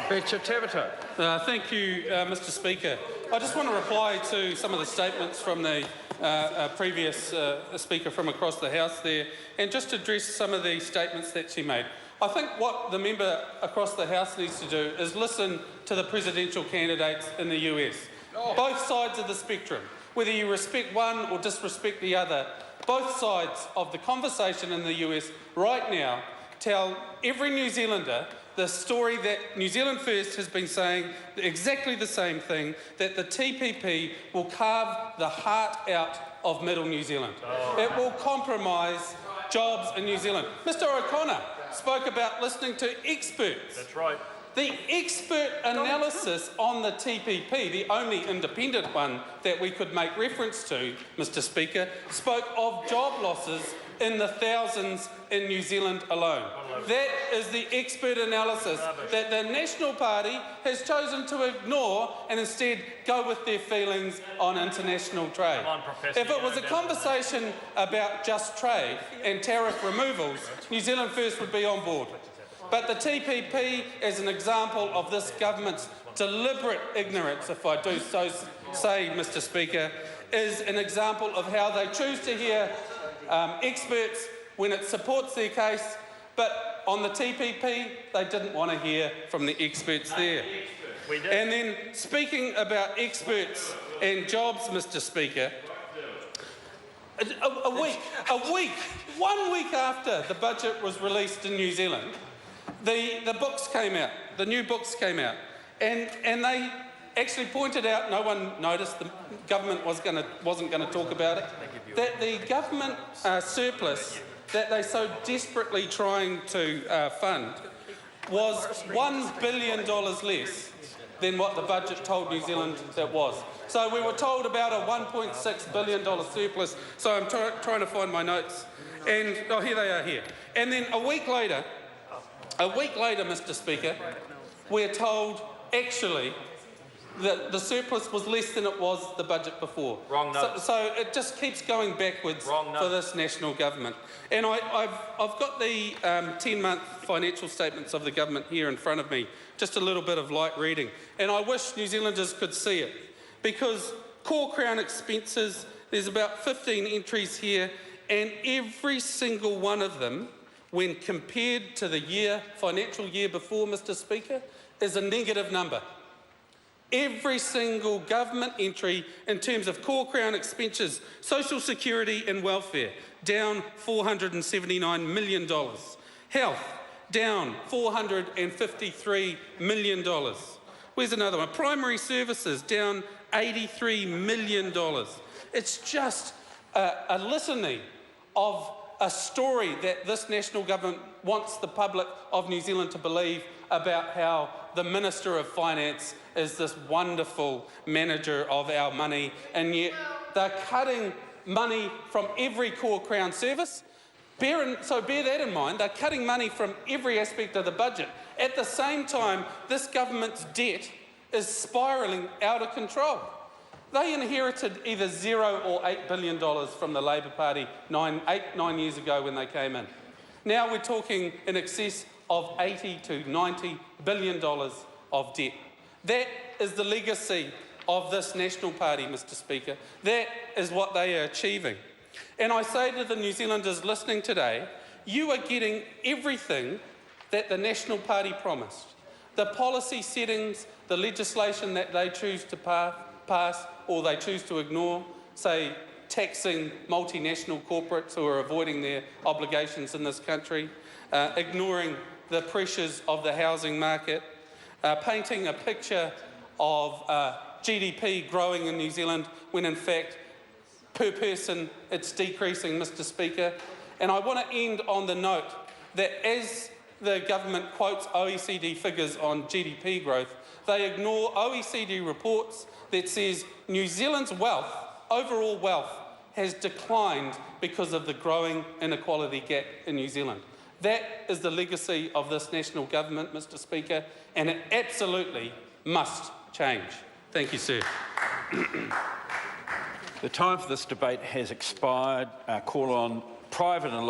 Thank you, Mr Speaker. I just want to reply to some of the statements from the previous Speaker from across the House there, and just address some of the statements that she made. I think what the member across the House needs to do is listen to the presidential candidates in the US. Both sides of the spectrum, whether you respect one or disrespect the other, both sides of the conversation in the US right now tell every New Zealander the story that New Zealand First has been saying exactly the same thing, that the TPP will carve the heart out of middle New Zealand. It will compromise jobs in New Zealand. Mr O'Connor spoke about listening to experts. That's right. The expert analysis on the TPP, the only independent one that we could make reference to, Mr Speaker, spoke of job losses in the thousands in New Zealand alone. That is the expert analysis that the National Party has chosen to ignore and instead go with their feelings on international trade. If it was a conversation about just trade and tariff removals, New Zealand First would be on board. But the TPP is an example of this government's deliberate ignorance, if I do so say, Mr Speaker, is an example of how they choose to hear experts when it supports their case, but on the TPP, they didn't want to hear from the experts there. And then, speaking about experts and jobs, Mr Speaker, one week after the budget was released in New Zealand, the books came out, the new books came out, and they actually pointed out, no one noticed, the government wasn't going to talk about it, that the government surplus that they're so desperately trying to fund was $1 billion less than what the budget told New Zealand it was. So we were told about a $1.6 billion surplus, so I'm trying to find my notes, and here they are here. And then a week later, Mr Speaker, we're told actually that the surplus was less than it was the budget before. Wrong note. So it just keeps going backwards for this national government. And I've got the 10-month financial statements of the government here in front of me, just a little bit of light reading. And I wish New Zealanders could see it, because core Crown expenses, there's about 15 entries here, and every single one of them, when compared to the financial year before, Mr Speaker, is a negative number. Every single government entry in terms of core Crown expenses, social security and welfare, down $479 million. Health, down $453 million. Where's another one? Primary services, down $83 million. It's just a litany of a story that this national government wants the public of New Zealand to believe about how the Minister of Finance is this wonderful manager of our money, and yet they're cutting money from every core Crown service. So bear that in mind. They're cutting money from every aspect of the budget. At the same time, this government's debt is spiralling out of control. They inherited either $0 or $8 billion from the Labor Party nine years ago when they came in. Now we're talking in excess of $80 to $90 billion of debt. That is the legacy of this National Party, Mr Speaker. That is what they are achieving. And I say to the New Zealanders listening today, you are getting everything that the National Party promised. The policy settings, the legislation that they choose to pass or they choose to ignore, say taxing multinational corporates who are avoiding their obligations in this country, ignoring the pressures of the housing market, painting a picture of GDP growing in New Zealand when in fact per person it's decreasing, Mr Speaker. And I want to end on the note that as the government quotes OECD figures on GDP growth, they ignore OECD reports that says New Zealand's wealth, overall wealth, has declined because of the growing inequality gap in New Zealand. That is the legacy of this national government, Mr Speaker, and it absolutely must change. Thank you, sir. The time for this debate has expired. Call on private and